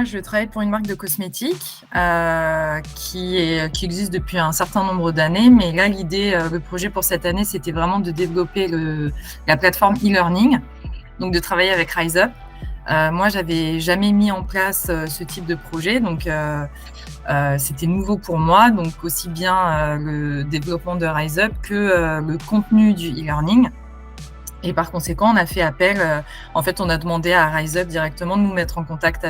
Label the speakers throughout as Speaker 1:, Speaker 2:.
Speaker 1: moi, je travaille pour une marque de cosmétiques, qui existe depuis un certain nombre d'années. Mais là, l'idée, le projet pour cette année, c'était vraiment de développer la plateforme e-learning, donc de travailler avec RiseUp. Moi, j'avais jamais mis en place ce type de projet, donc c'était nouveau pour moi. Donc aussi bien le développement de RiseUp que le contenu du e-learning. Et par conséquent, on a fait appel, en fait, on a demandé à RiseUp directement de nous mettre en contact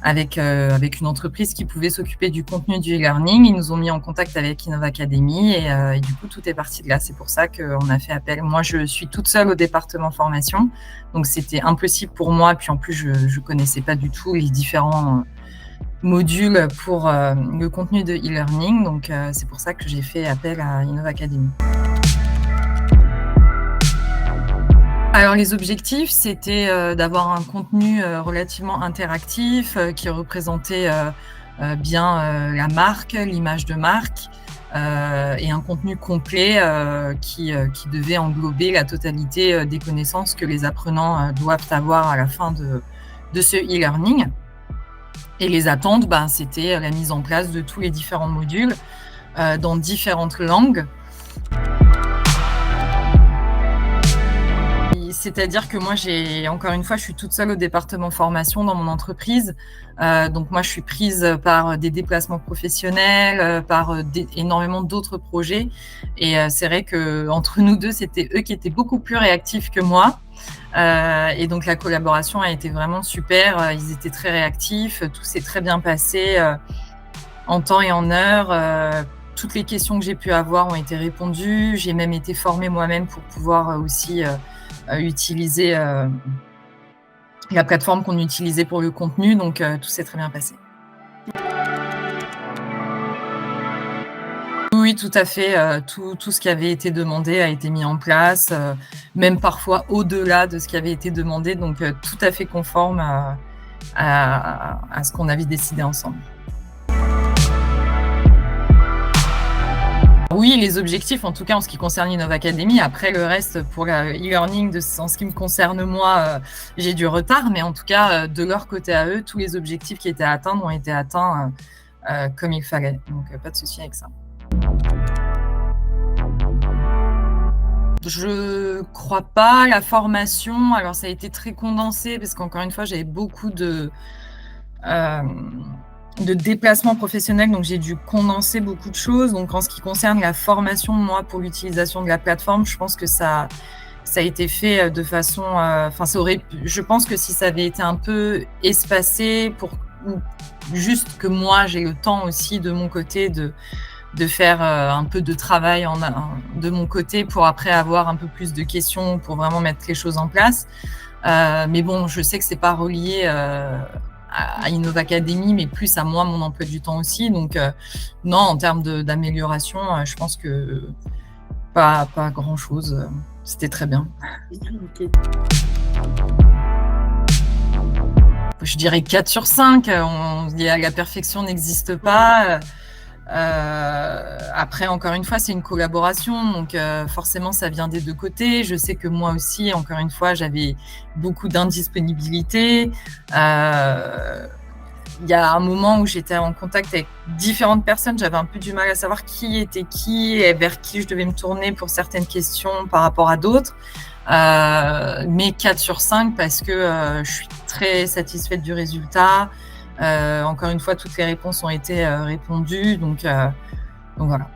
Speaker 1: avec une entreprise qui pouvait s'occuper du contenu du e-learning. Ils nous ont mis en contact avec Innova Academy et du coup, tout est parti de là. C'est pour ça qu'on a fait appel. Moi, je suis toute seule au département formation, donc c'était impossible pour moi. Puis en plus, je connaissais pas du tout les différents modules pour le contenu de e-learning. Donc, c'est pour ça que j'ai fait appel à Innova Academy. Alors les objectifs, c'était d'avoir un contenu relativement interactif qui représentait bien la marque, l'image de marque, et un contenu complet qui devait englober la totalité des connaissances que les apprenants doivent avoir à la fin de ce e-learning. Et les attentes, c'était la mise en place de tous les différents modules dans différentes langues. C'est-à-dire que moi, encore une fois, je suis toute seule au département formation dans mon entreprise. Donc moi, je suis prise par des déplacements professionnels, par énormément d'autres projets. Et c'est vrai qu'entre nous deux, c'était eux qui étaient beaucoup plus réactifs que moi. Et donc la collaboration a été vraiment super. Ils étaient très réactifs. Tout s'est très bien passé en temps et en heure. Toutes les questions que j'ai pu avoir ont été répondues. J'ai même été formée moi-même pour pouvoir aussi utiliser la plateforme qu'on utilisait pour le contenu, donc tout s'est très bien passé. Oui, tout à fait, tout ce qui avait été demandé a été mis en place, même parfois au-delà de ce qui avait été demandé, donc tout à fait conforme à ce qu'on avait décidé ensemble. Oui, les objectifs, en tout cas en ce qui concerne Innova Academy. Après, le reste, pour e-learning, en ce qui me concerne moi, j'ai du retard. Mais en tout cas, de leur côté à eux, tous les objectifs qui étaient à atteindre ont été atteints comme il fallait. Donc, pas de souci avec ça. Je crois pas. La formation, alors ça a été très condensé parce qu'encore une fois, j'avais beaucoup de déplacements professionnels, donc j'ai dû condenser beaucoup de choses. Donc en ce qui concerne la formation, moi, pour l'utilisation de la plateforme, je pense que ça a été fait de façon... je pense que si ça avait été un peu espacé, pour juste que moi, j'ai le temps aussi de mon côté de faire un peu de travail de mon côté pour après avoir un peu plus de questions pour vraiment mettre les choses en place. Mais bon, je sais que c'est pas relié à Innova Academy, mais plus à moi, mon emploi du temps aussi. Donc, non, en termes d'amélioration, je pense que pas grand-chose. C'était très bien. Okay. Je dirais 4 sur 5. La perfection n'existe pas. Après, encore une fois, c'est une collaboration, donc forcément, ça vient des deux côtés. Je sais que moi aussi, encore une fois, j'avais beaucoup d'indisponibilité. Il y a un moment où j'étais en contact avec différentes personnes, j'avais un peu du mal à savoir qui était qui et vers qui je devais me tourner pour certaines questions par rapport à d'autres. Mais 4 sur 5 parce que je suis très satisfaite du résultat. Encore une fois, toutes les réponses ont été répondues, donc voilà.